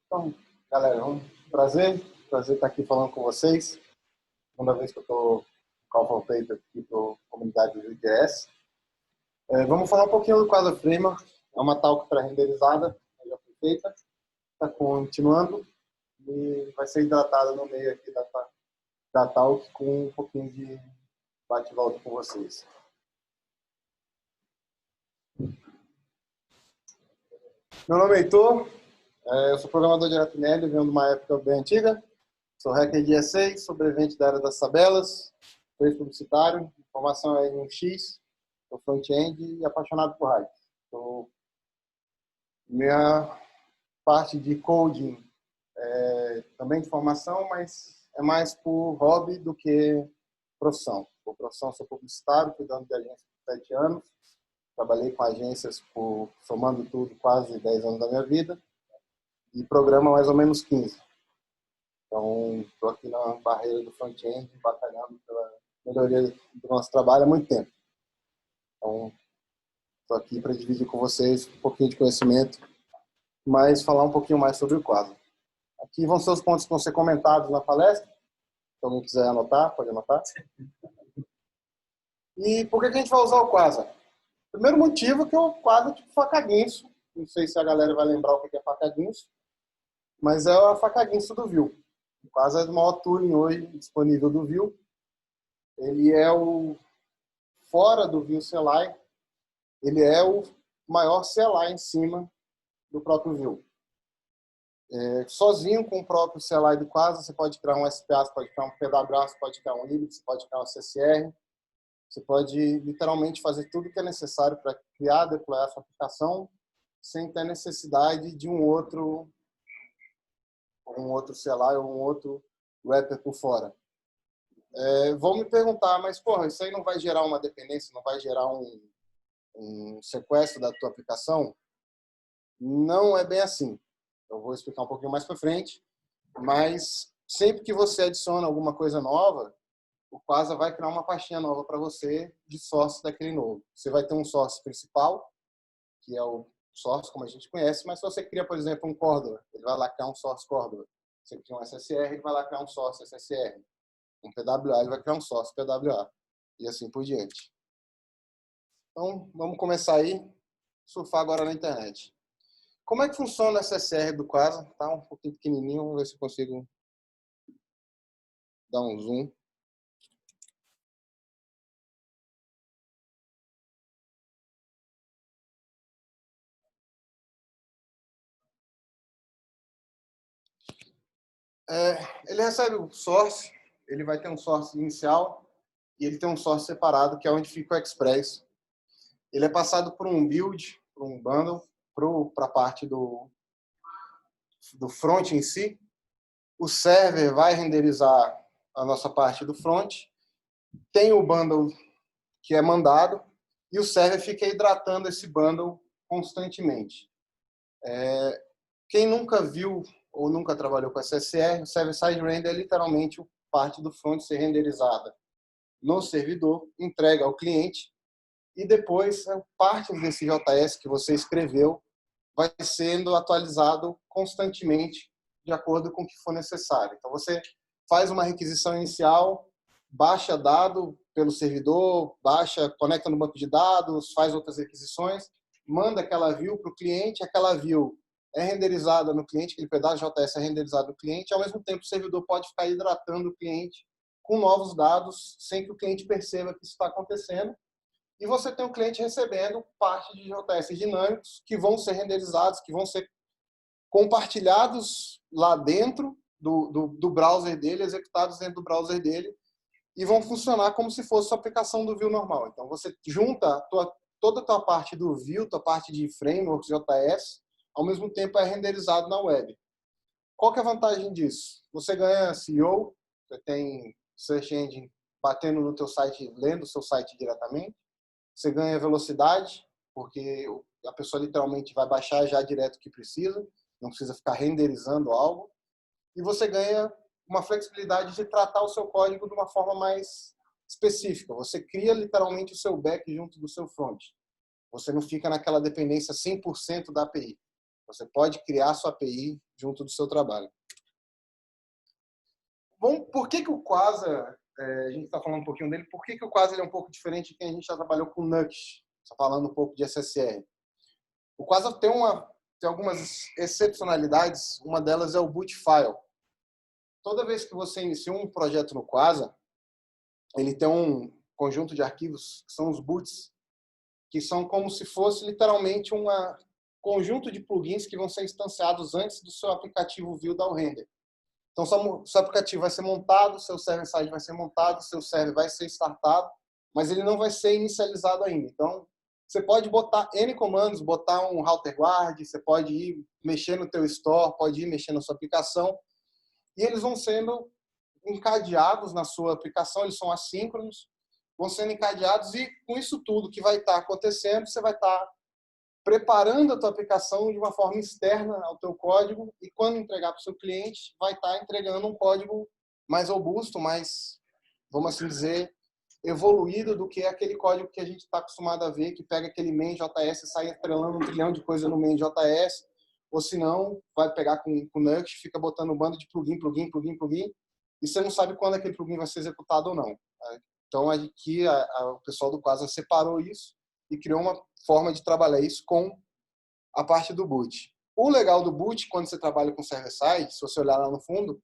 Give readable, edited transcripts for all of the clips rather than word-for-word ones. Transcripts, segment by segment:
Então, galera, prazer estar aqui falando com vocês. Segunda vez que eu estou com o Alpha Paper aqui para a comunidade do IDS. Vamos falar um pouquinho do Quasar Framework. É uma talk pré-renderizada, já foi feita, está continuando e vai ser hidratada no meio aqui da talk com um pouquinho de bate-volta com vocês. Meu nome é Heitor, eu sou programador de HTML, venho de uma época bem antiga. Sou hacker de E6, sobrevivente da área das tabelas, sou publicitário, formação é em X, sou front-end e apaixonado por hack. Minha parte de coding também de formação, mas é mais por hobby do que profissão. Por profissão, sou publicitário, cuidando de agência por 7 anos. Trabalhei com agências somando tudo, quase 10 anos da minha vida. E programa mais ou menos 15. Então, estou aqui na barreira do front-end, batalhando pela melhoria do nosso trabalho há muito tempo. Então, estou aqui para dividir com vocês um pouquinho de conhecimento, mas falar um pouquinho mais sobre o Quasar. Aqui vão ser os pontos que vão ser comentados na palestra. Se alguém quiser anotar, pode anotar. E por que a gente vai usar o Quasar? Primeiro motivo é que o Quasar é tipo faca guinso. Não sei se a galera vai lembrar o que é faca guinso, mas é a faca guinso do Vue. O Quasar é o maior tooling hoje disponível do Vue. Ele é fora do Vue CLI, ele é o maior CLI em cima do próprio Vue. Sozinho com o próprio CLI do Quasar, você pode criar um SPA, você pode criar um PWA, você pode criar um libc, você pode criar um CSR, você pode literalmente fazer tudo que é necessário para criar, deployar a sua aplicação sem ter necessidade de um outro CLI ou um outro wrapper por fora. Vão me perguntar, mas porra, isso aí não vai gerar uma dependência, não vai gerar um sequestro da tua aplicação? Não é bem assim. Eu vou explicar um pouquinho mais para frente, mas sempre que você adiciona alguma coisa nova, o Quasar vai criar uma pastinha nova para você de source daquele novo. Você vai ter um source principal, que é o source como a gente conhece, mas se você cria, por exemplo, um Cordova, ele vai lá criar um source Cordova. Você cria um SSR, ele vai lá criar um source SSR. Um PWA, ele vai criar um source PWA. E assim por diante. Então, vamos começar aí, surfar agora na internet. Como é que funciona o SSR do Quasar? Tá um pouquinho pequenininho, vamos ver se eu consigo dar um zoom. Ele recebe o source, ele vai ter um source inicial e ele tem um source separado, que é onde fica o Express. Ele é passado por um build, por um bundle, para a parte do front em si. O server vai renderizar a nossa parte do front. Tem o bundle que é mandado e o server fica hidratando esse bundle constantemente. Quem nunca viu ou nunca trabalhou com SSR, o server-side render é literalmente parte do front ser renderizada no servidor, entrega ao cliente e depois parte desse JS que você escreveu vai sendo atualizado constantemente de acordo com o que for necessário. Então você faz uma requisição inicial, baixa dado pelo servidor, conecta no banco de dados, faz outras requisições, manda aquela view para o cliente, aquela view é renderizada no cliente, aquele pedaço de JS é renderizado no cliente, e ao mesmo tempo o servidor pode ficar hidratando o cliente com novos dados, sem que o cliente perceba que isso está acontecendo. E você tem o cliente recebendo parte de JS dinâmicos que vão ser renderizados, que vão ser compartilhados lá dentro do browser dele, executados dentro do browser dele, e vão funcionar como se fosse a aplicação do Vue normal. Então, você junta toda a tua parte do Vue, tua parte de frameworks JS, ao mesmo tempo é renderizado na web. Qual que é a vantagem disso? Você ganha SEO, você tem Search Engine batendo no teu site, lendo o seu site diretamente. Você ganha velocidade, porque a pessoa literalmente vai baixar já direto o que precisa, não precisa ficar renderizando algo. E você ganha uma flexibilidade de tratar o seu código de uma forma mais específica. Você cria literalmente o seu back junto do seu front. Você não fica naquela dependência 100% da API. Você pode criar sua API junto do seu trabalho. Bom, por que que o Quasar, a gente está falando um pouquinho dele, por que que o Quasar ele é um pouco diferente de quem a gente já trabalhou com Nuxt, só falando um pouco de SSR? O Quasar tem algumas excepcionalidades, uma delas é o boot file. Toda vez que você inicia um projeto no Quasar, ele tem um conjunto de arquivos, que são os boots, que são como se fosse literalmente um conjunto de plugins que vão ser instanciados antes do seu aplicativo Vue dar o render. Então, seu aplicativo vai ser montado, seu server-side vai ser montado, seu server vai ser startado, mas ele não vai ser inicializado ainda. Então, você pode botar N comandos, botar um router guard, você pode ir mexer no teu store, pode ir mexer na sua aplicação, e eles vão sendo encadeados na sua aplicação, eles são assíncronos, vão sendo encadeados e com isso tudo que vai estar acontecendo, você vai estar preparando a tua aplicação de uma forma externa ao teu código e quando entregar para o seu cliente, vai estar entregando um código mais robusto, mais, vamos assim dizer, evoluído do que aquele código que a gente está acostumado a ver, que pega aquele main.js e sai estrelando um trilhão de coisa no main.js, ou se não, vai pegar com Nuxt, fica botando um bando de plugin, e você não sabe quando aquele plugin vai ser executado ou não. Então, aqui o pessoal do Quasar separou isso e criou uma forma de trabalhar isso com a parte do boot. O legal do boot, quando você trabalha com server-side, se você olhar lá no fundo,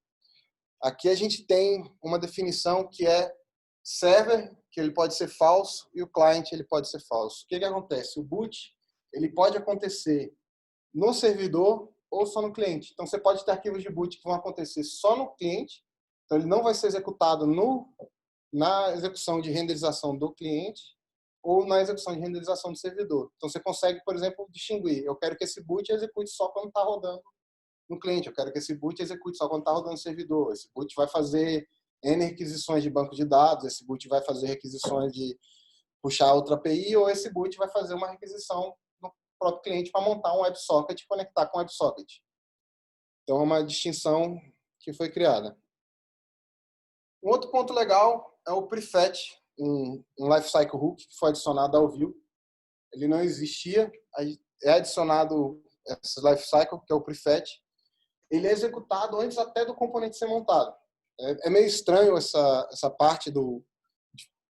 aqui a gente tem uma definição que é server, que ele pode ser falso, e o client ele pode ser falso. O que acontece? O boot ele pode acontecer no servidor ou só no cliente. Então, você pode ter arquivos de boot que vão acontecer só no cliente, então ele não vai ser executado na execução de renderização do cliente, ou na execução de renderização do servidor. Então, você consegue, por exemplo, distinguir. Eu quero que esse boot execute só quando está rodando no cliente. Eu quero que esse boot execute só quando está rodando no servidor. Esse boot vai fazer N requisições de banco de dados. Esse boot vai fazer requisições de puxar outra API. Ou esse boot vai fazer uma requisição no próprio cliente para montar um WebSocket e conectar com o WebSocket. Então, é uma distinção que foi criada. Um outro ponto legal é o prefetch, um lifecycle hook que foi adicionado ao Vue. Ele não existia, é adicionado esse lifecycle, que é o prefetch. Ele é executado antes até do componente ser montado. É meio estranho essa parte de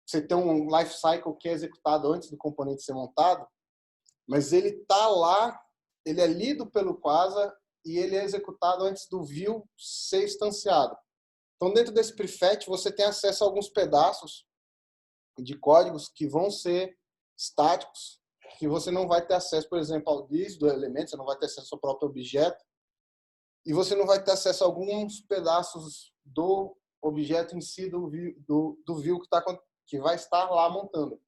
você ter um lifecycle que é executado antes do componente ser montado, mas ele está lá, ele é lido pelo Quasar e ele é executado antes do Vue ser instanciado. Então, dentro desse prefetch, você tem acesso a alguns pedaços de códigos que vão ser estáticos, que você não vai ter acesso, por exemplo, ao dis do elemento, você não vai ter acesso ao seu próprio objeto, e você não vai ter acesso a alguns pedaços do objeto em si do Vue que vai estar lá montando.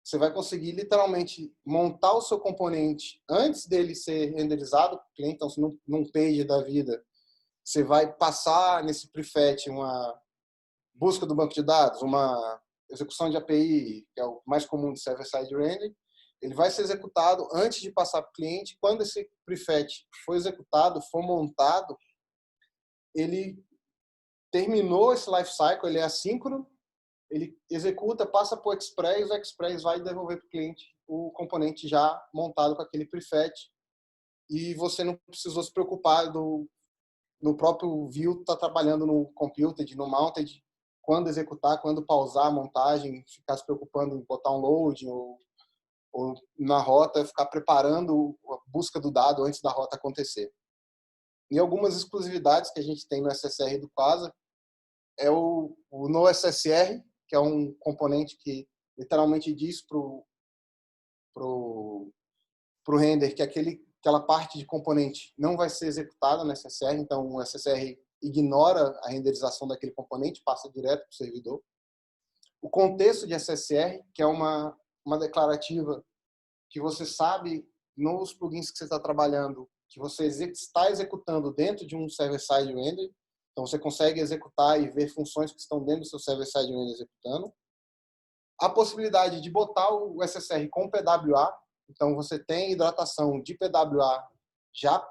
Você vai conseguir literalmente montar o seu componente antes dele ser renderizado, então, se num page da vida, você vai passar nesse prefetch uma busca do banco de dados, uma execução de API, que é o mais comum de server-side rendering, ele vai ser executado antes de passar para o cliente. Quando esse prefetch for executado, for montado, ele terminou esse lifecycle, ele é assíncrono, ele executa, passa para o Express vai devolver para o cliente o componente já montado com aquele prefetch, e você não precisou se preocupar no próprio Vue estar trabalhando no computed, no mounted, quando executar, quando pausar a montagem, ficar se preocupando em botar um load ou na rota, ficar preparando a busca do dado antes da rota acontecer. E algumas exclusividades que a gente tem no SSR do Quasar é o NoSSR, que é um componente que literalmente diz pro render que aquela parte de componente não vai ser executada no SSR, então o SSR ignora a renderização daquele componente, passa direto para o servidor. O contexto de SSR, que é uma declarativa que você sabe nos plugins que você está trabalhando, que você está executando dentro de um server-side render. Então, você consegue executar e ver funções que estão dentro do seu server-side render executando. A possibilidade de botar o SSR com PWA. Então, você tem hidratação de PWA já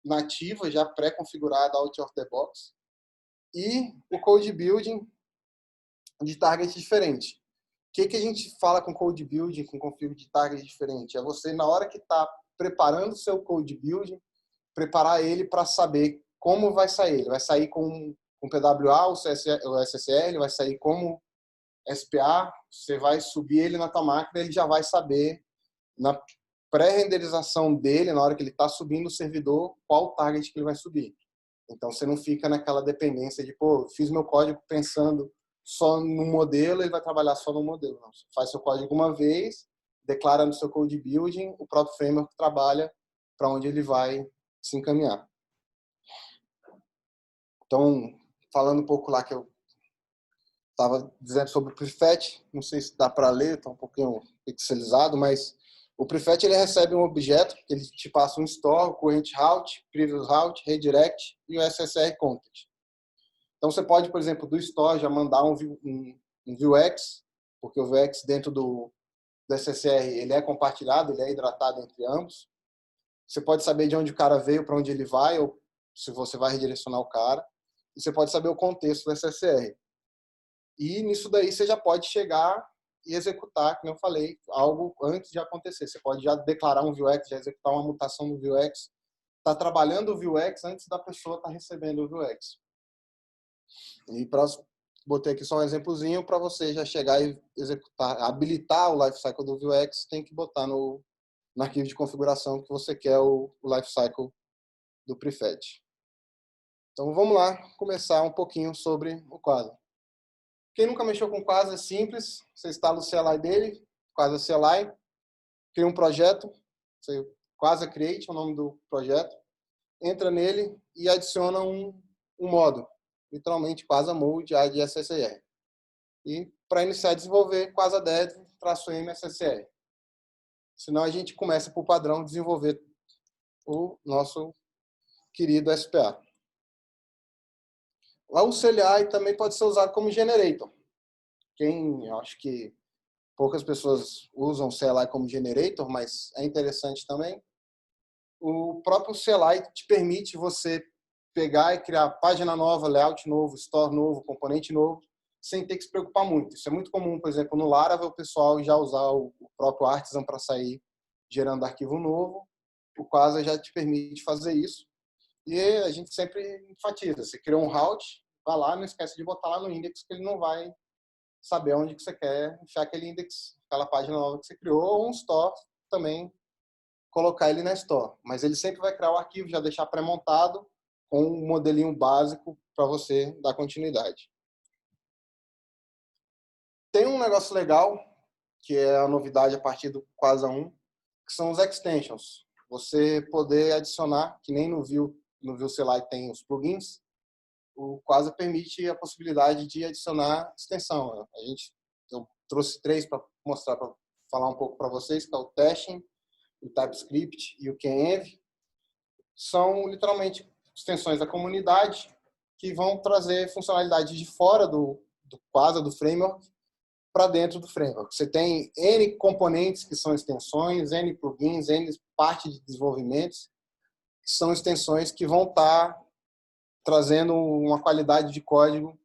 nativa, já pré-configurada out of the box. E o code building de target diferente. O que a gente fala com code building, com config de target diferente? É você, na hora que está preparando o seu code building, preparar ele para saber como vai sair. Ele vai sair com PWA, o SSL, vai sair como SPA, você vai subir ele na tua máquina, ele já vai saber, na pré-renderização dele, na hora que ele está subindo o servidor, qual o target que ele vai subir. Então, você não fica naquela dependência de, pô, fiz meu código pensando só no modelo, ele vai trabalhar só no modelo. Não, você faz seu código uma vez, declara no seu code building, o próprio framework trabalha para onde ele vai se encaminhar. Então, falando um pouco lá que eu estava dizendo sobre o prefetch, não sei se dá para ler, está um pouquinho pixelizado, mas o prefetch ele recebe um objeto, que ele te passa um store, current route, previous route, redirect e o SSR context. Então você pode, por exemplo, do store já mandar um Vuex, porque o Vuex dentro do SSR ele é compartilhado, ele é hidratado entre ambos. Você pode saber de onde o cara veio, para onde ele vai, ou se você vai redirecionar o cara. E você pode saber o contexto do SSR. E nisso daí você já pode chegar e executar, como eu falei, algo antes de acontecer. Você pode já declarar um Vuex, já executar uma mutação no Vuex, está trabalhando o Vuex antes da pessoa estar recebendo o Vuex. E botei aqui só um exemplozinho para você já chegar e executar, habilitar o lifecycle do Vuex, tem que botar no arquivo de configuração que você quer o lifecycle do prefetch. Então vamos lá começar um pouquinho sobre o quadro. Quem nunca mexeu com Quasar é simples, você instala o CLI dele, Quasar CLI, cria um projeto, Quasar Create é o nome do projeto, entra nele e adiciona um modo, literalmente Quasar Mode AD SSR. E para iniciar a desenvolver, Quasar Dev -m SSR. Senão a gente começa por padrão desenvolver o nosso querido SPA. Lá o CLI também pode ser usado como generator. Acho que poucas pessoas usam o CLI como generator, mas é interessante também. O próprio CLI te permite você pegar e criar página nova, layout novo, store novo, componente novo, sem ter que se preocupar muito. Isso é muito comum, por exemplo, no Laravel, o pessoal já usar o próprio Artisan para sair gerando arquivo novo. O Quasar já te permite fazer isso. E a gente sempre enfatiza, você criou um route, vai lá, não esquece de botar lá no index, que ele não vai saber onde que você quer enfiar aquele index, aquela página nova que você criou, ou um store também, colocar ele na store. Mas ele sempre vai criar o arquivo, já deixar pré-montado, com um modelinho básico para você dar continuidade. Tem um negócio legal, que é a novidade a partir do Quasar 1, que são os extensions. Você poder adicionar, que nem no Vue CLI tem os plugins, o Quasar permite a possibilidade de adicionar extensão. Eu trouxe 3 para mostrar, para falar um pouco para vocês, que é o Testing, o TypeScript e o Kenv. São literalmente extensões da comunidade que vão trazer funcionalidades de fora do Quasar, do framework, para dentro do framework. Você tem N componentes que são extensões, N plugins, N parte de desenvolvimentos, que são extensões que vão estar trazendo uma qualidade de código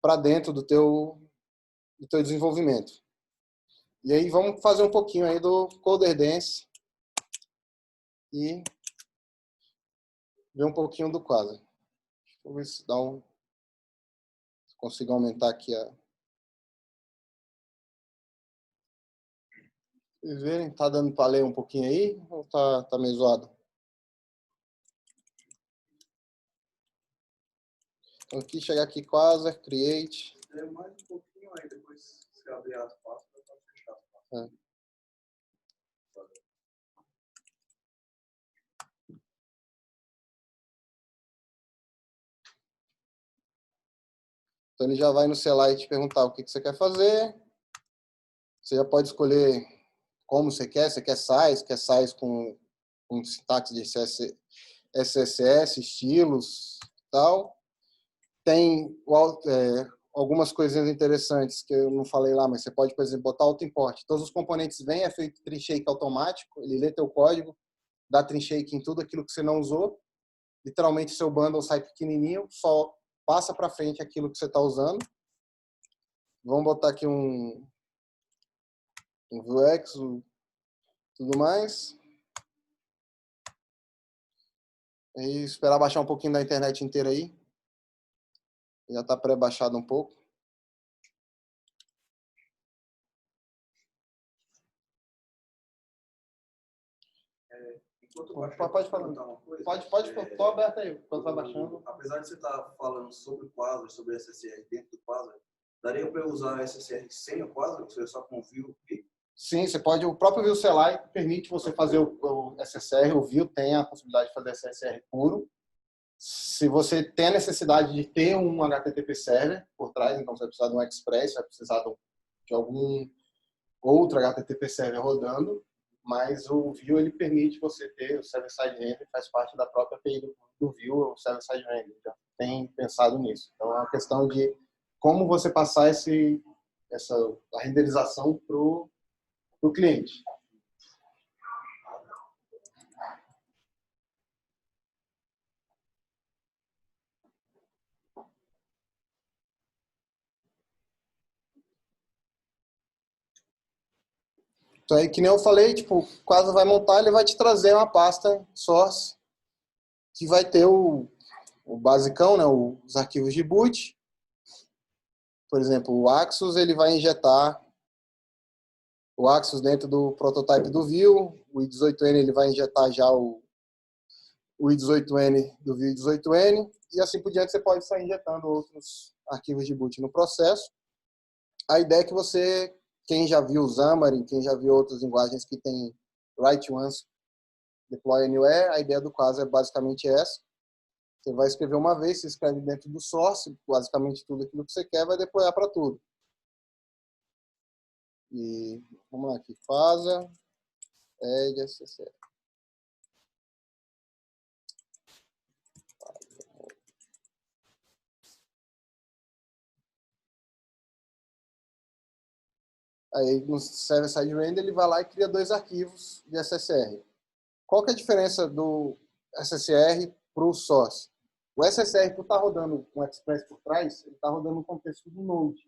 para dentro do teu desenvolvimento. E aí vamos fazer um pouquinho aí do Coder Dance e ver um pouquinho do Quasar. Deixa eu ver se consigo aumentar aqui a... Vocês verem, tá dando para ler um pouquinho aí ou tá meio zoado? Então aqui, chegar aqui, Quasar, Create. É mais um pouquinho aí, depois você abrir as pastas, pode fechar as pastas. Então ele já vai no CLI te perguntar o que você quer fazer. Você já pode escolher como você quer size com sintaxe de SSS, estilos e tal. Tem algumas coisinhas interessantes que eu não falei lá, mas você pode, por exemplo, botar auto-import. Todos os componentes vêm, é feito tree shake automático, ele lê teu código, dá tree shake em tudo aquilo que você não usou. Literalmente, seu bundle sai pequenininho, só passa para frente aquilo que você está usando. Vamos botar aqui um Vuex, tudo mais. E esperar baixar um pouquinho da internet inteira aí. Já está pré-baixado um pouco. Enquanto Pode falar. uma coisa. Pode, tô aberto aí, enquanto vai baixando. Apesar de você estar falando sobre o Quasar, sobre SSR dentro do Quasar, daria para eu usar SSR sem o Quasar, ou seja, só com o Vue? Sim, você pode. O próprio Vue CLI permite você fazer o SSR. O Vue tem a possibilidade de fazer SSR puro. Se você tem a necessidade de ter um HTTP server por trás, então você vai precisar de um Express, vai precisar de algum outro HTTP server rodando, mas o Vue ele permite você ter o server-side render, faz parte da própria API do Vue, o server-side render. Já tem pensado nisso. Então é uma questão de como você passar a renderização para o cliente. Então, aí, que nem eu falei, tipo, quando vai montar, ele vai te trazer uma pasta source que vai ter o basicão, né, os arquivos de boot. Por exemplo, o Axus, ele vai injetar o Axus dentro do prototype do Vue. O i18n ele vai injetar já o i18n do Vue 18n. E assim por diante você pode sair injetando outros arquivos de boot no processo. A ideia é que você, quem já viu o Xamarin, quem já viu outras linguagens que tem write once, deploy anywhere, a ideia do Quasar é basicamente essa. Você vai escrever uma vez, você escreve dentro do source, basicamente tudo aquilo que você quer, vai deployar para tudo. E vamos lá aqui, Quasar, Edge, SSR. Aí no server-side render ele vai lá e cria dois arquivos de SSR. Qual que é a diferença do SSR para o source? O SSR, por estar rodando com o Express por trás, ele está rodando no contexto do Node.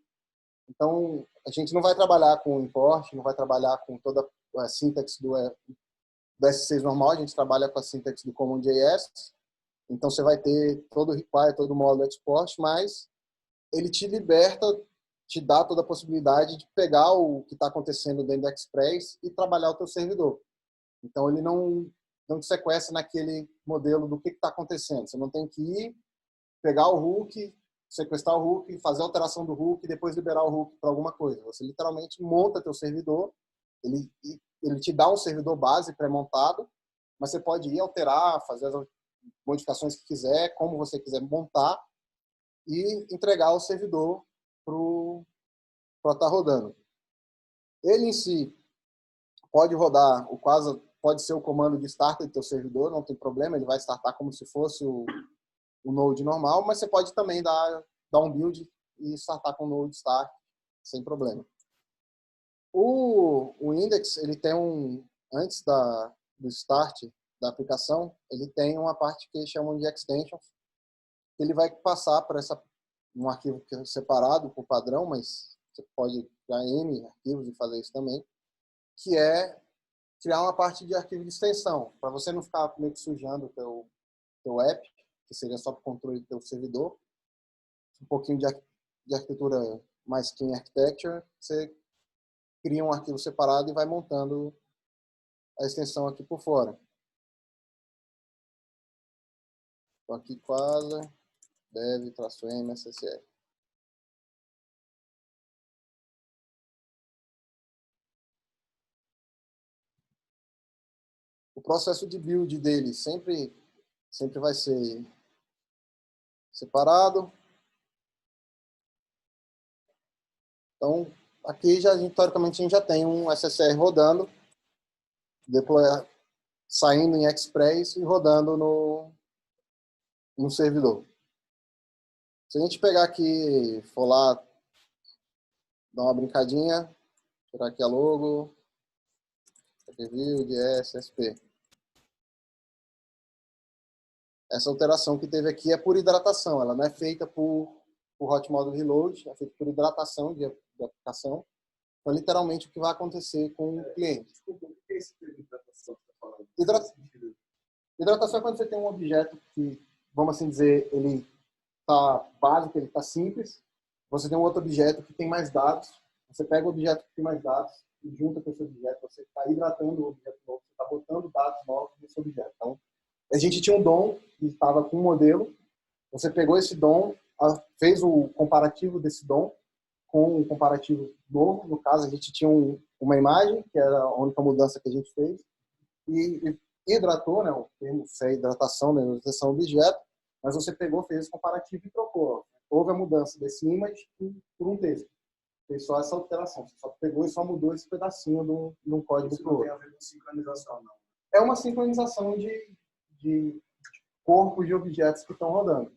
Então, a gente não vai trabalhar com import, não vai trabalhar com toda a sintaxe do S6 normal, a gente trabalha com a sintaxe do CommonJS. Então, você vai ter todo o require, todo o módulo export, mas ele te liberta, te dá toda a possibilidade de pegar o que está acontecendo dentro do Express e trabalhar o teu servidor. Então, ele não te sequestra naquele modelo do que está acontecendo. Você não tem que ir, pegar o hook, sequestrar o hook, fazer a alteração do hook e depois liberar o hook para alguma coisa. Você literalmente monta teu servidor, ele te dá um servidor base pré-montado, mas você pode ir alterar, fazer as modificações que quiser, como você quiser montar e entregar o servidor para estar rodando. Ele em si pode rodar, o Quasar pode ser o comando de starter do teu servidor, não tem problema, ele vai startar como se fosse o Node normal, mas você pode também dar um build e startar com o Node Start, sem problema. O Index, ele tem antes do start da aplicação, ele tem uma parte que eles chamam de extensions, que ele vai passar para um arquivo que é separado por padrão, mas você pode criar N arquivos e fazer isso também, que é criar uma parte de arquivo de extensão, para você não ficar meio que sujando o teu app, que seria só para o controle do teu servidor. Um pouquinho de arquitetura mais clean architecture, você cria um arquivo separado e vai montando a extensão aqui por fora. Então aqui Quasar, dev-m, SSR. O processo de build dele sempre vai ser separado. Então, aqui teoricamente a gente já tem um SSR rodando, saindo em Express e rodando no servidor. Se a gente pegar aqui, for lá, dar uma brincadinha, tirar aqui a logo, review de SSP. Essa alteração que teve aqui é por hidratação, ela não é feita por hot model reload, é feita por hidratação de aplicação. Então, literalmente, o que vai acontecer com o cliente. Desculpa, o que é esse termo de hidratação que você está falando? Hidratação é quando você tem um objeto que, vamos assim dizer, ele está básico, ele está simples. Você tem um outro objeto que tem mais dados. Você pega o objeto que tem mais dados e junta com esse objeto. Você está hidratando o objeto novo, você está botando dados novos nesse objeto. Então, a gente tinha um DOM que estava com um modelo. Você pegou esse DOM, fez o comparativo desse DOM com um comparativo novo. No caso, a gente tinha uma imagem, que era a única mudança que a gente fez, e hidratou, né, o termo é hidratação, né, hidratação do objeto, mas você pegou, fez esse comparativo e trocou. Houve a mudança desse image por um texto. Fez só essa alteração. Você só pegou e só mudou esse pedacinho de um código para o outro. Não tem a ver com sincronização, não. É uma sincronização de corpos de objetos que estão rodando.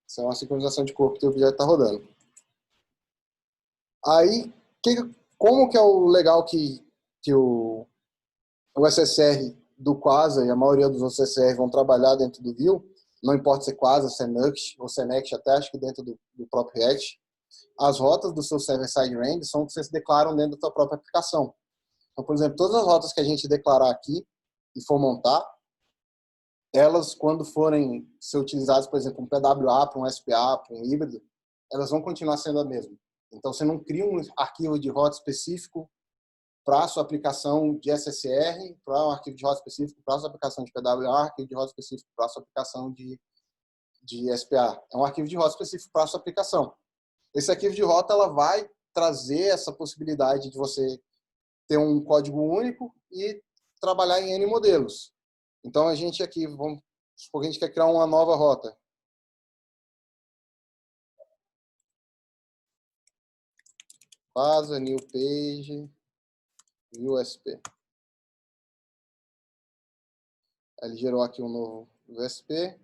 Isso é uma sincronização de corpo de objeto que está rodando. Aí, como que é o legal que o SSR do Quasar e a maioria dos outros SSR vão trabalhar dentro do Vue, não importa se é Quasar, se é Nuxt ou se é Next, até acho que dentro do próprio React, as rotas do seu server-side range são que vocês declaram dentro da sua própria aplicação. Então, por exemplo, todas as rotas que a gente declarar aqui e for montar, elas, quando forem ser utilizadas, por exemplo, um PWA, para um SPA, para um híbrido, elas vão continuar sendo a mesma. Então, você não cria um arquivo de rota específico para a sua aplicação de SSR, para um arquivo de rota específico para a sua aplicação de PWA, arquivo de rota específico para a sua aplicação de SPA. É um arquivo de rota específico para a sua aplicação. Esse arquivo de rota ela vai trazer essa possibilidade de você ter um código único e trabalhar em N modelos. Então, a gente aqui, vamos supor que a gente quer criar uma nova rota. Quasar, new page, USP. Ele gerou aqui um novo USP.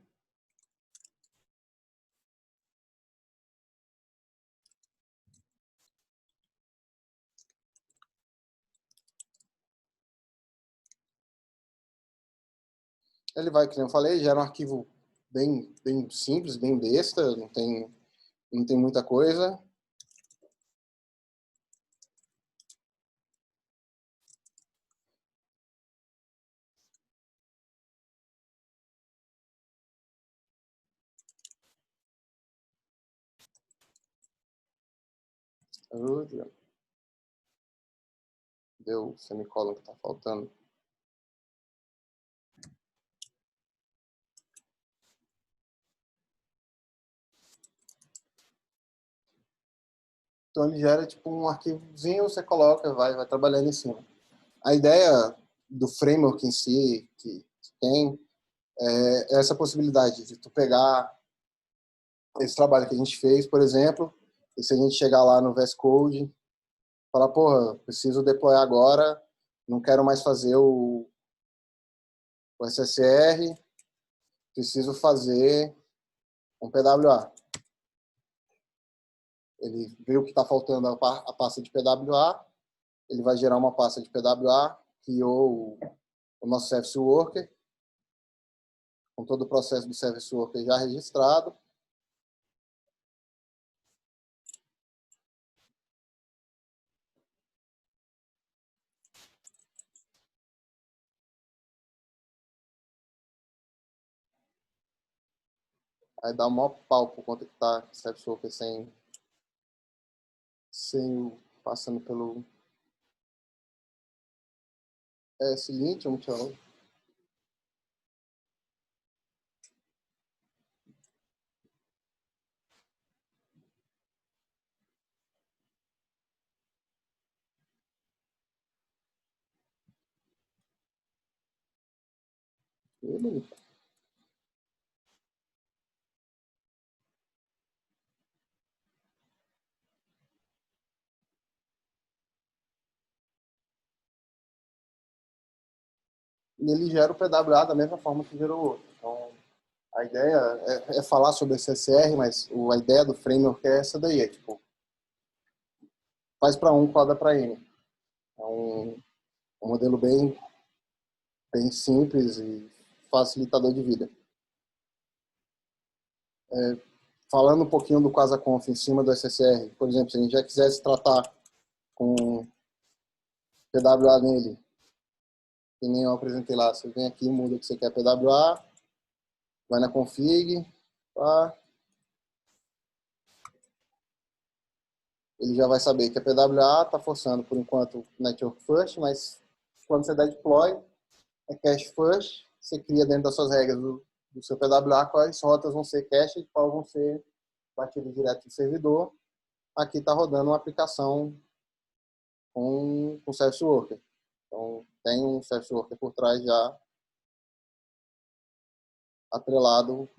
Ele vai, como eu falei, gera um arquivo bem simples, bem besta, não tem muita coisa. Deu o semicolon que está faltando. Então ele gera tipo um arquivozinho, você coloca, vai trabalhando em cima. A ideia do framework em si, que tem, é essa possibilidade de tu pegar esse trabalho que a gente fez, por exemplo, e se a gente chegar lá no VS Code, falar, porra, preciso deployar agora, não quero mais fazer o SSR, preciso fazer um PWA. Ele viu que está faltando a pasta de PWA, ele vai gerar uma pasta de PWA, criou o nosso Service Worker, com todo o processo do Service Worker já registrado. Aí dá o maior pau por conta que está o Service Worker passando pelo Selenium, tchau. E ele gera o PWA da mesma forma que gerou o outro. Então, a ideia é falar sobre esse SSR, mas a ideia do framework é essa daí, é tipo, faz para um, coda para N. É um modelo bem simples e facilitador de vida. Falando um pouquinho do QuasarConf em cima do SSR, por exemplo, se a gente já quisesse tratar com PWA nele, que nem eu apresentei lá. Você vem aqui, muda o que você quer PWA, vai na config, tá? Ele já vai saber que a PWA está forçando, por enquanto, Network First, mas quando você der deploy, é Cache First. Você cria dentro das suas regras do seu PWA quais rotas vão ser cache e quais vão ser batidas direto do servidor. Aqui está rodando uma aplicação com Service Worker. Então, tem um Service Worker por trás já atrelado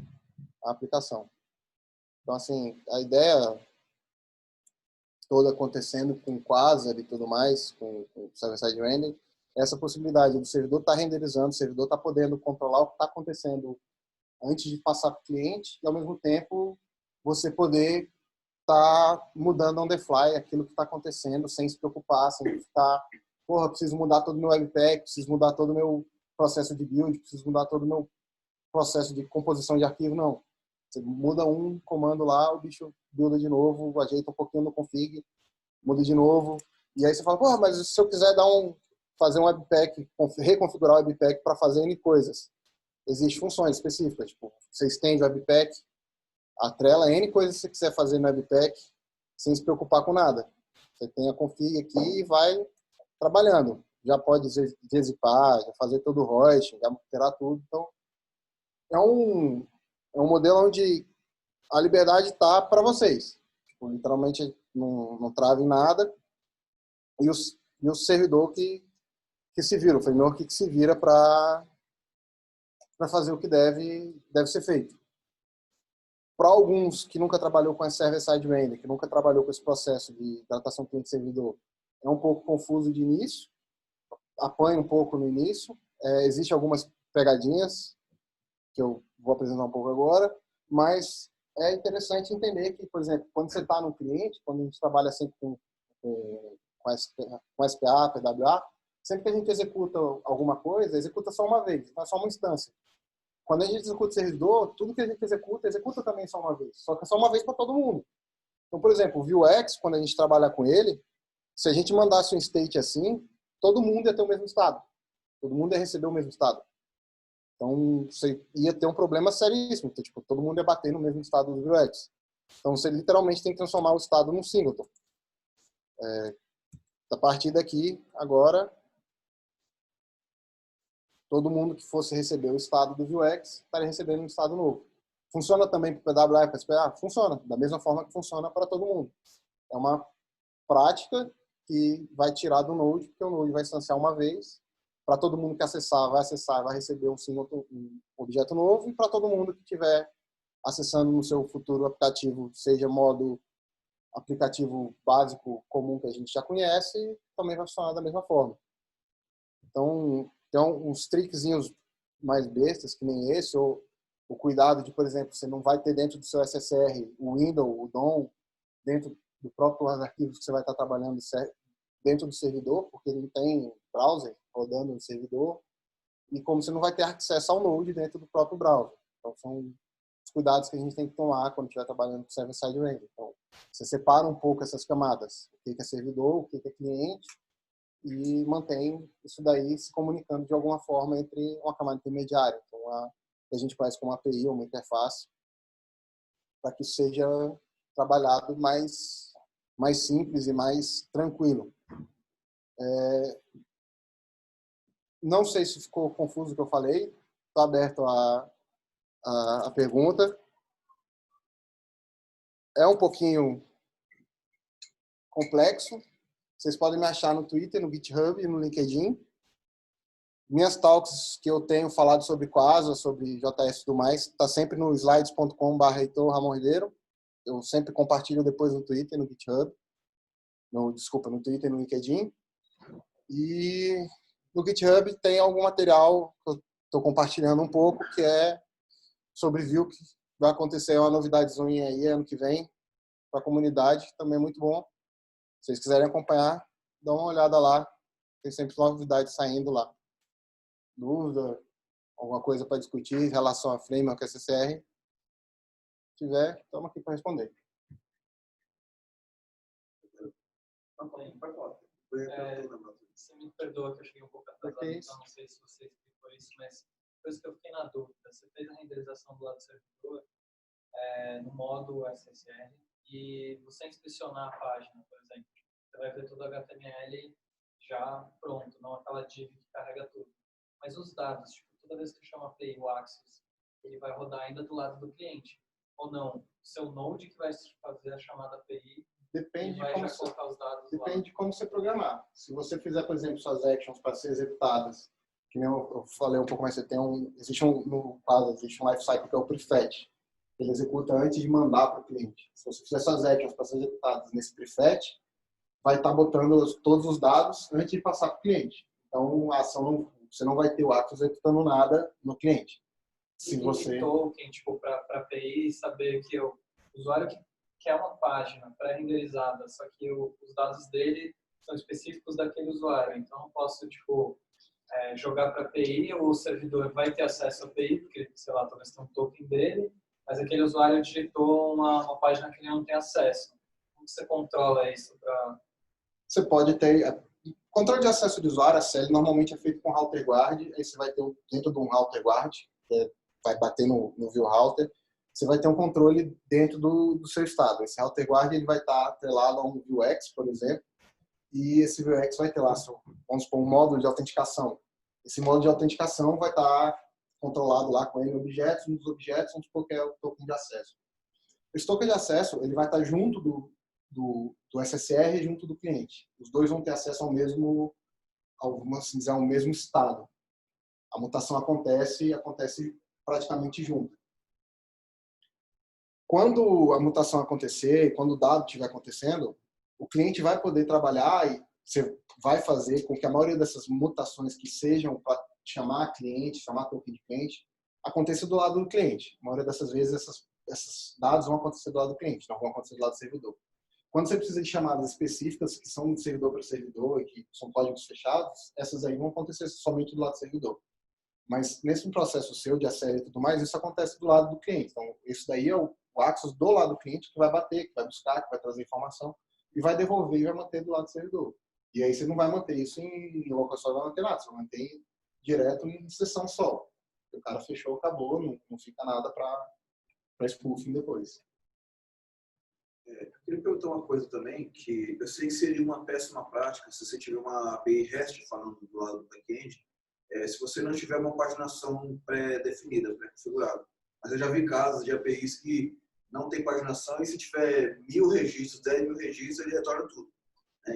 à aplicação. Então, assim, a ideia toda acontecendo com Quasar e tudo mais, com Server-Side Rendering, essa possibilidade do servidor estar renderizando, o servidor estar podendo controlar o que está acontecendo antes de passar para o cliente e, ao mesmo tempo, você poder estar mudando on the fly aquilo que está acontecendo sem se preocupar, sem ficar, porra, preciso mudar todo o meu webpack, preciso mudar todo o meu processo de build, preciso mudar todo o meu processo de composição de arquivo, não. Você muda um comando lá, o bicho builda de novo, ajeita um pouquinho no config, muda de novo. E aí você fala, porra, mas se eu quiser fazer um webpack, reconfigurar o webpack para fazer N coisas, existem funções específicas. Tipo, você estende o webpack, atrela N coisas que você quiser fazer no webpack, sem se preocupar com nada. Você tem a config aqui e vai trabalhando. Já pode zipar, já fazer todo o host, já alterar tudo. Então, é um modelo onde a liberdade está para vocês. Tipo, literalmente não trava em nada. E o servidor que se vira, o framework que se vira para fazer o que deve ser feito. Para alguns que nunca trabalhou com a server-side rendering, que nunca trabalhou com esse processo de datação cliente-servidor, é um pouco confuso de início, apanha um pouco no início. Existem algumas pegadinhas que eu vou apresentar um pouco agora, mas é interessante entender que, por exemplo, quando você está no cliente, quando a gente trabalha sempre com SPA, PWA, sempre que a gente executa alguma coisa, executa só uma vez, então é só uma instância. Quando a gente executa o servidor, tudo que a gente executa também só uma vez, só que é só uma vez para todo mundo. Então, por exemplo, o Vuex, quando a gente trabalha com ele, se a gente mandasse um state assim, todo mundo ia ter o mesmo estado. Todo mundo ia receber o mesmo estado. Então, você ia ter um problema seríssimo. Então, tipo, todo mundo ia bater no mesmo estado do Vuex. Então, você literalmente tem que transformar o estado num singleton. A partir daqui, agora, todo mundo que fosse receber o estado do Vuex estaria recebendo um estado novo. Funciona também para o PWA e para o SPA? Funciona, da mesma forma que funciona para todo mundo. É uma prática que vai tirar do Node, porque o Node vai instanciar uma vez. Para todo mundo que acessar, vai receber um objeto novo. E para todo mundo que estiver acessando no seu futuro aplicativo, seja modo aplicativo básico comum que a gente já conhece, também vai funcionar da mesma forma. Então, tem uns trickzinhos mais bestas, que nem esse, ou o cuidado de, por exemplo, você não vai ter dentro do seu SSR o window, o DOM, dentro do próprio arquivos que você vai estar trabalhando dentro do servidor, porque ele não tem browser rodando no servidor, e como você não vai ter acesso ao Node dentro do próprio browser. Então, são os cuidados que a gente tem que tomar quando estiver trabalhando com server-side rendering. Então, você separa um pouco essas camadas, o que é servidor, o que é cliente, e mantém isso daí se comunicando de alguma forma entre uma camada intermediária, então que a gente conhece como API ou uma interface, para que seja trabalhado mais simples e mais tranquilo. Não sei se ficou confuso o que eu falei, estou aberto a pergunta. É um pouquinho complexo. Vocês podem me achar no Twitter, no GitHub e no LinkedIn. Minhas talks que eu tenho falado sobre Quasar, sobre JS e tudo mais, está sempre no slides.com/Heitor-Ramon-Ribeiro. Eu sempre compartilho depois no Twitter, no GitHub. No Twitter e no LinkedIn. E no GitHub tem algum material que eu estou compartilhando um pouco, que é sobre Vue, que vai acontecer uma novidadezinha aí ano que vem para a comunidade, também é muito bom. Se vocês quiserem acompanhar, dá uma olhada lá. Tem sempre novidades saindo lá. Dúvida, alguma coisa para discutir em relação a Framework SSR. Se tiver, estamos aqui para responder. Você me perdoa que eu cheguei um pouco atrasado, então não sei se você explicou isso, mas coisa que eu fiquei na dúvida. Você fez a renderização do lado do servidor no modo SSR e você inspecionar a página, por exemplo, você vai ver todo o HTML já pronto, não aquela div que carrega tudo. Mas os dados, tipo, toda vez que eu chamo a API, o Axis, ele vai rodar ainda do lado do cliente. Ou não? O seu Node que vai fazer a chamada API Depende e vai já colocar os dados lá. Depende de como você programar. Se você fizer, por exemplo, suas actions para ser executadas, que nem eu falei um pouco mais, existe no quadro, existe um lifecycle que é o prefetch. Ele executa antes de mandar para o cliente. Se você fizer suas actions para ser executadas nesse prefetch, vai estar botando todos os dados antes de passar para o cliente. Então, a ação você não vai ter o Axis executando nada no cliente. Se você token, tipo, para a API saber que o usuário que quer uma página pré-renderizada, só que os dados dele são específicos daquele usuário. Então, eu posso, tipo, jogar para a API, o servidor vai ter acesso à API, porque, sei lá, talvez tenha um token dele, mas aquele usuário digitou uma página que ele não tem acesso. Como você controla isso? Você pode ter... Controle de acesso de usuário, a CL, normalmente é feito com router guard. Aí você vai ter dentro de um router guard, que vai bater no view router, você vai ter um controle dentro do seu estado. Esse router guard ele vai estar atrelado a um Vuex, por exemplo, e esse Vuex vai ter lá, vamos supor, um módulo de autenticação. Esse módulo de autenticação vai estar controlado lá com N objetos, um dos objetos, vamos supor que é o token de acesso. Esse token de acesso ele vai estar junto do SSR junto do cliente. Os dois vão ter acesso ao mesmo, vamos dizer, ao mesmo estado. A mutação acontece praticamente junto. Quando a mutação acontecer, quando o dado estiver acontecendo, o cliente vai poder trabalhar e você vai fazer com que a maioria dessas mutações que sejam para chamar cliente, chamar token de cliente, aconteça do lado do cliente. A maioria dessas vezes, esses dados vão acontecer do lado do cliente, não vão acontecer do lado do servidor. Quando você precisa de chamadas específicas, que são de servidor para servidor e que são códigos fechados, essas aí vão acontecer somente do lado do servidor. Mas nesse processo seu de ACL e tudo mais, isso acontece do lado do cliente. Então, isso daí é o Axis do lado do cliente que vai bater, que vai buscar, que vai trazer informação e vai devolver e vai manter do lado do servidor. E aí você não vai manter isso em local só, vai manter nada, você vai manter direto em sessão só. O cara fechou, acabou, não fica nada para spoofing depois. Eu queria perguntar uma coisa também, que eu sei que seria uma péssima prática se você tiver uma API REST falando do lado do back-end, se você não tiver uma paginação pré-definida, pré-configurada. Mas eu já vi casos de APIs que não tem paginação e se tiver 1000 registros, 10.000 registros, ele retorna tudo.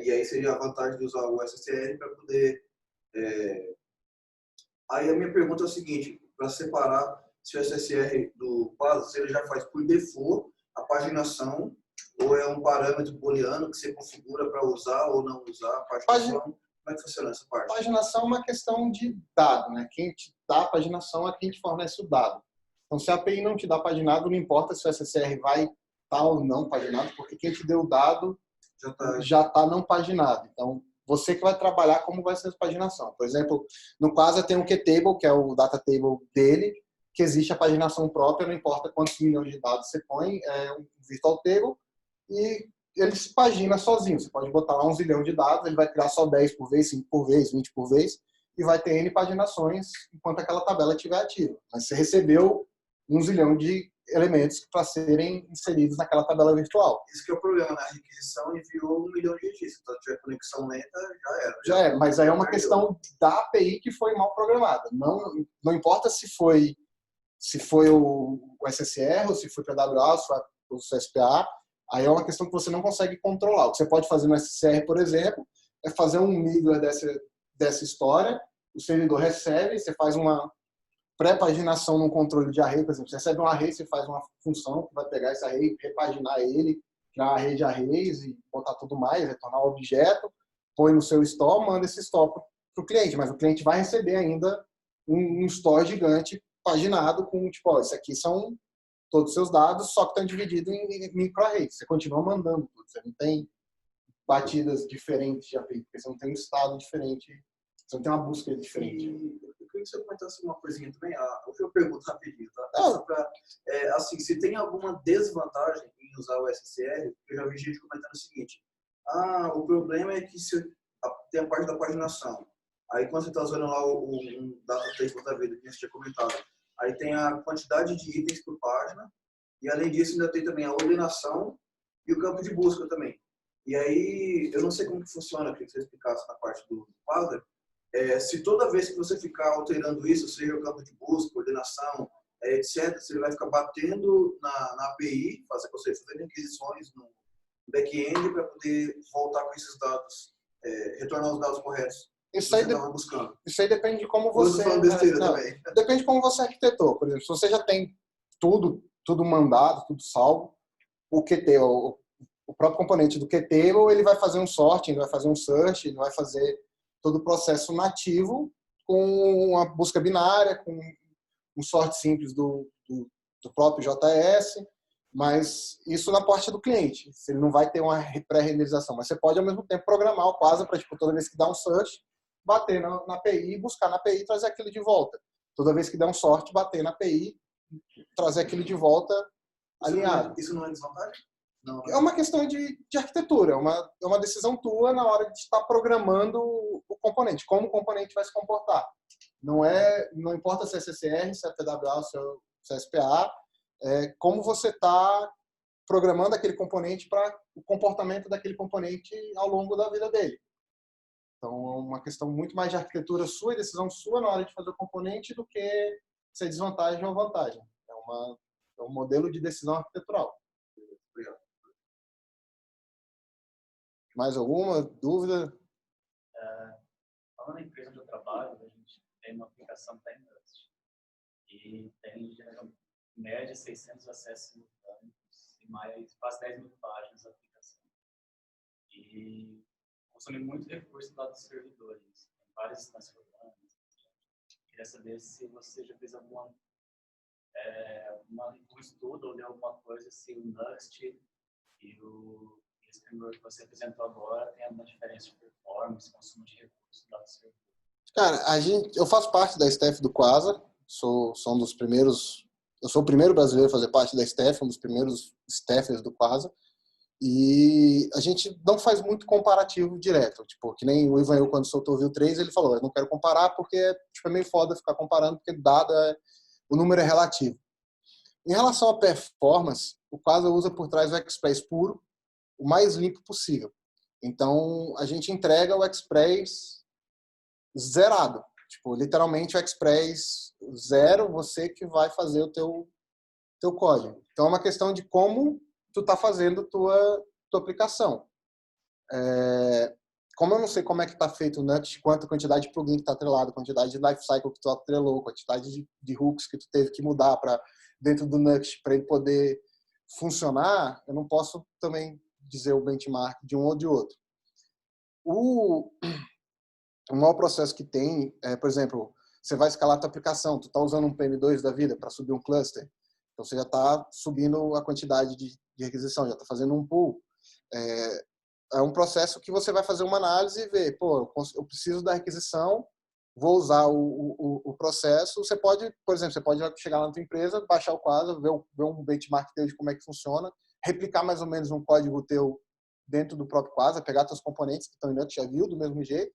E aí seria a vantagem de usar o SSR para poder... Aí a minha pergunta é o seguinte, para separar se o SSR do Quasar, se ele já faz por default a paginação ou é um parâmetro booleano que você configura para usar ou não usar a paginação? Como é que funciona essa parte? Paginação é uma questão de dado, né? Quem te dá a paginação é quem te fornece o dado. Então, se a API não te dá paginado, não importa se o SSR vai estar ou não paginado, porque quem te deu o dado já está não paginado. Então, você que vai trabalhar como vai ser a paginação. Por exemplo, no Quasar tem um QTable, que é o data table dele, que existe a paginação própria, não importa quantos milhões de dados você põe, é um virtual table, e ele se pagina sozinho. Você pode botar lá 1 zilhão de dados, ele vai criar só 10 por vez, 5 por vez, 20 por vez, e vai ter N paginações enquanto aquela tabela estiver ativa. Mas você recebeu 1 zilhão de elementos para serem inseridos naquela tabela virtual. Isso que é o problema, né? A requisição enviou 1 milhão de registros. Então, se tiver conexão lenta, já era. Já é, mas aí é uma questão da API que foi mal programada. Não importa se foi o SSR, ou se foi PWA, ou se foi o CSPA, aí é uma questão que você não consegue controlar. O que você pode fazer no SSR, por exemplo, é fazer um middleware dessa história, o servidor recebe, você faz uma pré-paginação no controle de array, por exemplo, você recebe um array, você faz uma função que vai pegar esse array, repaginar ele, criar um array de arrays e botar tudo mais, retornar o objeto, põe no seu store, manda esse store para o cliente, mas o cliente vai receber ainda um store gigante paginado com, tipo, ó, isso aqui são todos os seus dados, só que estão divididos em microarrays. Você continua mandando tudo, você não tem batidas diferentes de API, porque você não tem um estado diferente, você não tem uma busca diferente. Eu queria que você comentasse uma coisinha também. Eu pergunto rapidinho, tá? Assim, se tem alguma desvantagem em usar o SSR, eu já vi gente comentando o seguinte: o problema é que se tem a parte da paginação. Aí quando você está usando lá um data table da vida, que a gente tinha comentado, aí tem a quantidade de itens por página, e além disso ainda tem também a ordenação e o campo de busca também. E aí, eu não sei como que funciona, queria que você explicasse na parte do quadro, se toda vez que você ficar alterando isso, seja o campo de busca, ordenação, etc., você vai ficar batendo na API, você fazendo aquisições no back-end para poder voltar com esses dados, retornar os dados corretos. Isso aí, buscando. Isso aí depende de como Eu tô você... falando besteira também. Depende de como você arquitetou. Por exemplo, se você já tem tudo mandado, tudo salvo, o QT, o próprio componente do QTable, ele vai fazer um sorting, ele vai fazer um search, ele vai fazer todo o processo nativo com uma busca binária, com um sort simples do próprio JS, mas isso na parte do cliente. Ele não vai ter uma pré-renderização, mas você pode, ao mesmo tempo, programar o Quasar para, tipo, toda vez que dá um search, bater na API, buscar na API e trazer aquilo de volta. Toda vez que der um sort, bater na API, trazer aquilo de volta alinhado. Isso não é desvantagem? Não, É uma questão de arquitetura, é uma decisão tua na hora de estar programando o componente, como o componente vai se comportar. Não importa se é CCR, se é PWA, se é SPA, como você está programando aquele componente para o comportamento daquele componente ao longo da vida dele. Então, é uma questão muito mais de arquitetura sua e decisão sua na hora de fazer o componente do que ser desvantagem ou vantagem. É um modelo de decisão arquitetural. Obrigado. Mais alguma dúvida? Falando na empresa onde eu trabalho, a gente tem uma aplicação para Indust. E tem, em média, 600 acessos simultâneos e mais quase 10 mil páginas da aplicação. E consome muito recurso lá dos servidores. Tem várias instâncias rodadas. Queria saber se você já fez um estudo ou leu alguma coisa, se o Nust e o framework que você apresentou agora tem alguma diferença de performance, consumo de recursos lá do servidor. Cara, eu faço parte da staff do Quasar, sou um dos primeiros, eu sou o primeiro brasileiro a fazer parte da staff, um dos primeiros staffers do Quasar, e a gente não faz muito comparativo direto, tipo, que nem o Ivan, quando soltou o Vue 3, ele falou, eu não quero comparar porque tipo, é meio foda ficar comparando, porque o número é relativo. Em relação à performance, o Quasar usa por trás o Express puro, o mais limpo possível. Então, a gente entrega o Express zerado. Tipo, literalmente o Express zero, você que vai fazer o teu código. Então, é uma questão de como tu tá fazendo tua aplicação. Como eu não sei como é que tá feito o Nuxt, quanta quantidade de plugin que tá atrelado, quantidade de lifecycle que tu atrelou, quantidade de hooks que tu teve que mudar para dentro do Nuxt para ele poder funcionar, eu não posso também dizer o benchmark de um ou de outro. O maior processo que tem, por exemplo, você vai escalar a tua aplicação, tu está usando um PM2 da vida para subir um cluster, então você já está subindo a quantidade de requisição, já está fazendo um pool. É um processo que você vai fazer uma análise e ver, pô, eu preciso da requisição, vou usar o processo. Você pode, por exemplo, você pode chegar lá na tua empresa, baixar o Quasar, ver um benchmark teu de como é que funciona, replicar mais ou menos um código teu dentro do próprio Quasar, pegar teus componentes que estão em Nuxt, já viu, do mesmo jeito,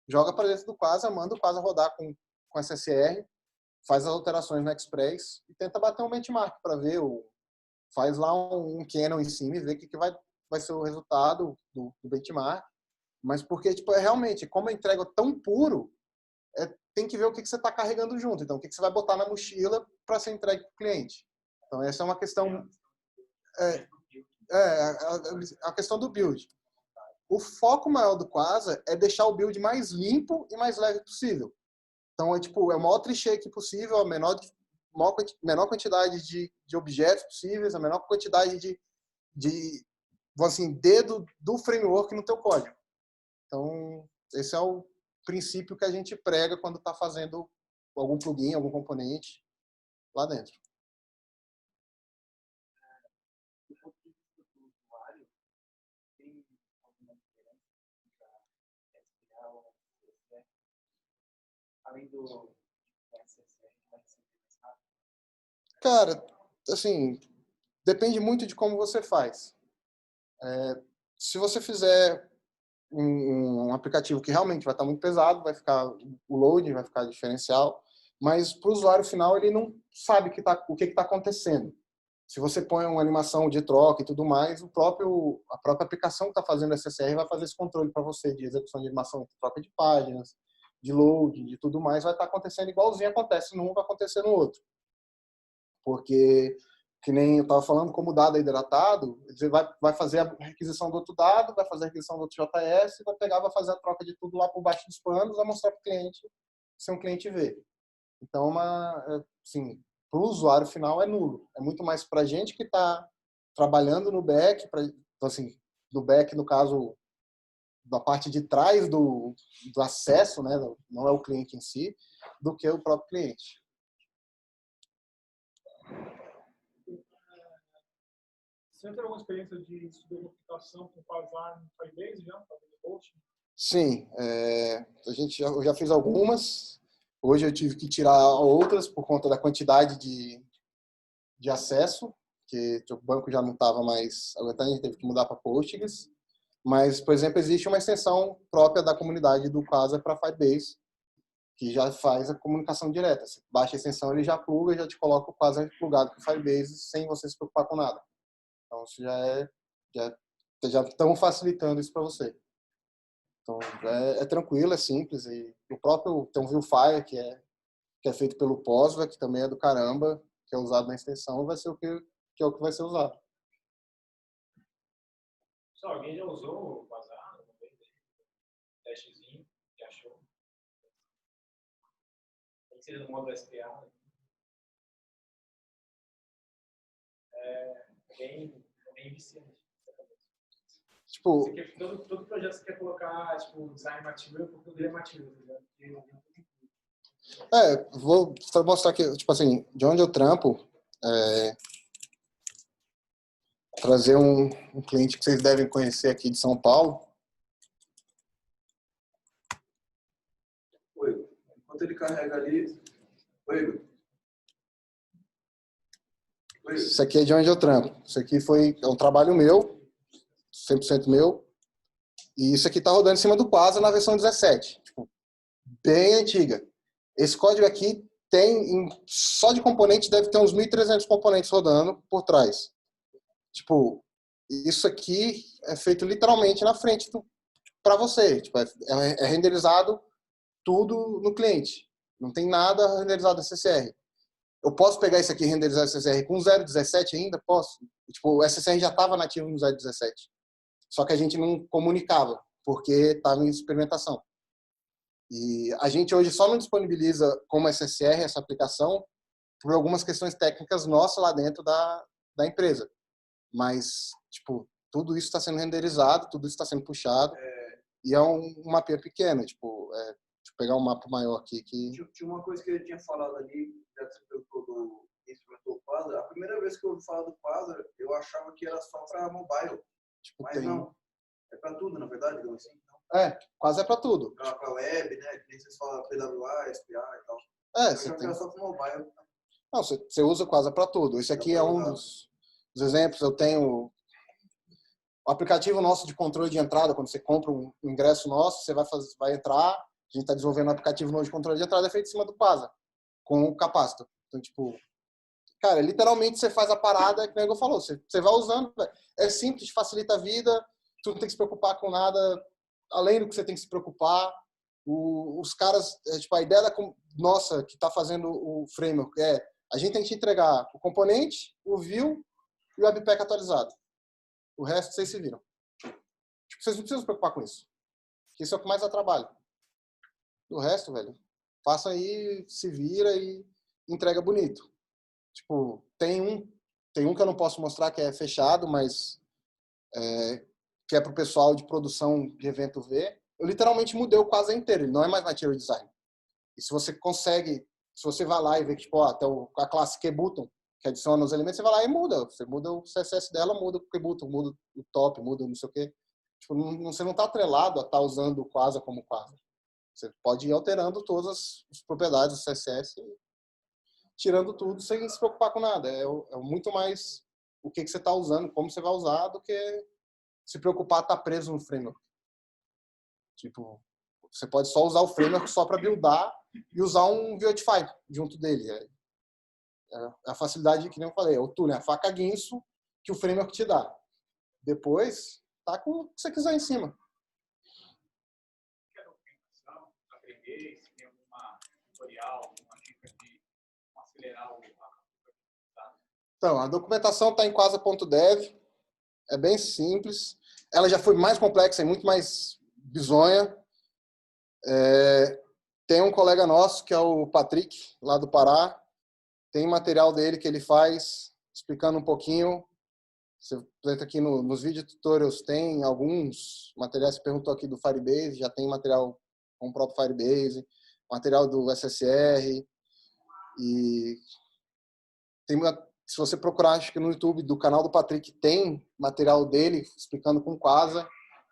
joga para dentro do Quasar, manda o Quasar rodar com SSR, faz as alterações no Express e tenta bater um benchmark para ver, faz lá um canon em cima e ver o que vai ser o resultado do benchmark. Mas porque, tipo, realmente, como a entrega é tão puro, tem que ver o que você está carregando junto. Então, o que você vai botar na mochila para ser entregue para o cliente. Então, essa é uma questão... a questão do build. O foco maior do Quasar é deixar o build mais limpo e mais leve possível. Então, é o maior trichê possível, a menor quantidade de objetos possíveis, a menor quantidade de assim, dedo do framework no teu código. Então, esse é o princípio que a gente prega quando está fazendo algum plugin, algum componente lá dentro. Do ponto de vista do usuário, tem alguma diferença para respirar ou CSS? Além do SSR, vai ser mais rápido? Cara, assim, depende muito de como você faz. Se você fizer um aplicativo que realmente vai estar muito pesado, vai ficar o load, vai ficar diferencial, mas para o usuário final ele não sabe o que está acontecendo. Se você põe uma animação de troca e tudo mais, a própria aplicação que está fazendo o SSR vai fazer esse controle para você de execução de animação, de troca de páginas, de load, de tudo mais, vai estar acontecendo igualzinho acontece num, vai acontecer no outro. Porque, que nem eu estava falando, como o dado é hidratado, você vai fazer a requisição do outro dado, vai fazer a requisição do outro JS, vai pegar, vai fazer a troca de tudo lá por baixo dos panos, vai mostrar para o cliente, se um cliente vê. Então, assim, para o usuário final é nulo. É muito mais para a gente que está trabalhando no back, então, assim, no back, no caso, da parte de trás do acesso, né, não é o cliente em si, do que o próprio cliente. Você tem alguma experiência de subir aplicação com Quasar no Firebase já? Fazendo hosting? Sim, eu já fiz algumas. Hoje eu tive que tirar outras por conta da quantidade de acesso, que o banco já não estava mais aguentando, a gente teve que mudar para Postgres. Mas, por exemplo, existe uma extensão própria da comunidade do Quasar para Firebase, que já faz a comunicação direta. Você baixa a extensão, ele já pluga e já te coloca o Quasar plugado com o Firebase sem você se preocupar com nada. Então, isso já estão facilitando isso para você. Então, é tranquilo, é simples. E o próprio tem um Viewfire, que é feito pelo Posva, que também é do caramba, que é usado na extensão, vai ser o que é o que vai ser usado. Só, alguém já usou o Quasar? Testezinho, que achou? Tem que ser no modo SPA. É bem viciante. Tipo, Todo projeto você quer colocar design material, porque o dele é material, tá ligado? vou só mostrar aqui, tipo assim, de onde eu trampo, trazer um cliente que vocês devem conhecer aqui de São Paulo. Oi, enquanto ele carrega ali... Oi. Isso aqui é de onde eu trampo. Isso aqui é um trabalho meu, 100% meu. E isso aqui está rodando em cima do Quasar na versão 17. Tipo, bem antiga. Esse código aqui só de componentes deve ter uns 1.300 componentes rodando por trás. Tipo, isso aqui é feito literalmente na frente para você. Tipo, é renderizado tudo no cliente. Não tem nada renderizado no SSR. Eu posso pegar isso aqui e renderizar o SSR com 0.17 ainda? Posso. Tipo, o SSR já estava nativo no 0.17. Só que a gente não comunicava, porque estava em experimentação. E a gente hoje só não disponibiliza como SSR essa aplicação por algumas questões técnicas nossas lá dentro da empresa. Mas, tipo, tudo isso está sendo renderizado, tudo isso está sendo puxado. E é um mapinha pequeno. Tipo, deixa eu pegar um mapa maior aqui. Tinha uma coisa que ele tinha falado ali, do instrumentou o Quasar. A primeira vez que eu ouvi falar do Quasar, eu achava que era só para mobile. Tipo, mas não. É para tudo, na verdade, digamos assim. Quasar é para tudo. Para web, né? Que nem vocês falam PWA, SPA e tal. Você tem. Era só para mobile. Não, você usa o Quasar para tudo. Esse aqui é um dos exemplos. Eu tenho o aplicativo nosso de controle de entrada. Quando você compra um ingresso nosso, você vai entrar. A gente está desenvolvendo um aplicativo novo de controle de entrada feito em cima do Quasar, com o capacitor. Então, tipo, cara, literalmente você faz a parada, que o nego falou, você vai usando, é simples, facilita a vida, tu não tem que se preocupar com nada, além do que você tem que se preocupar. Os caras, tipo, a ideia nossa, que está fazendo o framework a gente tem que te entregar o componente, o view e o webpack atualizado. O resto vocês se viram. Tipo, vocês não precisam se preocupar com isso. Porque isso é o que mais dá trabalho. O resto, velho, faça aí, se vira e entrega bonito. Tipo, tem um que eu não posso mostrar que é fechado, mas que é para o pessoal de produção de evento ver. Eu literalmente mudei o Quasar inteiro, ele não é mais Material Design. E se você vai lá e vê que, tipo, até a classe QButton, que adiciona os elementos, você vai lá e muda. Você muda o CSS dela, muda o QButton, muda o top, muda não sei o quê. Tipo, você não está atrelado a estar usando o Quasar como Quasar. Você pode ir alterando todas as propriedades do CSS tirando tudo sem se preocupar com nada. É muito mais o que você está usando, como você vai usar, do que se preocupar estar preso no framework. Tipo, você pode só usar o framework só para buildar e usar um Vuetify junto dele. A facilidade, que nem eu falei, é o tuning, a faca guinso que o framework te dá. Depois, tá com o que você quiser em cima. Quer documentação, aprender, se tem alguma tutorial, alguma dica de como acelerar o... Então, a documentação está em quasa.dev, é bem simples. Ela já foi mais complexa e muito mais bizonha. Tem um colega nosso, que é o Patrick, lá do Pará. Tem material dele que ele faz, explicando um pouquinho. Você entra aqui nos vídeo tutorials, tem alguns materiais. Você perguntou aqui do Firebase, já tem material com o próprio Firebase, material do SSR. E tem, se você procurar, acho que no YouTube do canal do Patrick, tem material dele explicando com Quasa,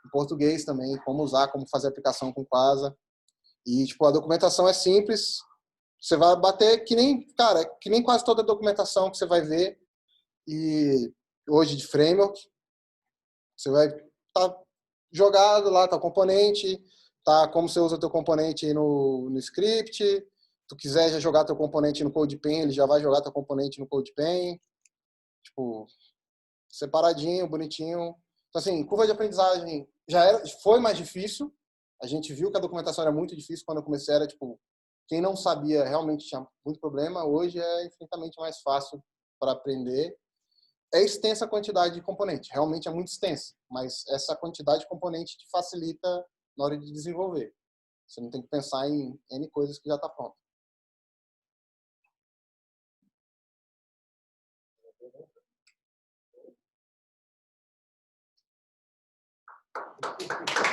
em português também, como usar, como fazer aplicação com Quasa. E tipo, a documentação é simples. Você vai bater que nem, cara, que nem quase toda a documentação que você vai ver e hoje de framework. Você vai estar jogado lá, tá o componente, tá como você usa o teu componente no script. Se tu quiser já jogar teu componente no CodePen, ele já vai jogar teu componente no CodePen. Tipo, separadinho, bonitinho. Então, assim, curva de aprendizagem foi mais difícil. A gente viu que a documentação era muito difícil quando eu comecei. Era, tipo, quem não sabia realmente tinha muito problema. Hoje é infinitamente mais fácil para aprender. É extensa a quantidade de componente. Realmente é muito extensa. Mas essa quantidade de componente te facilita na hora de desenvolver. Você não tem que pensar em N coisas que já está pronto. Thank you.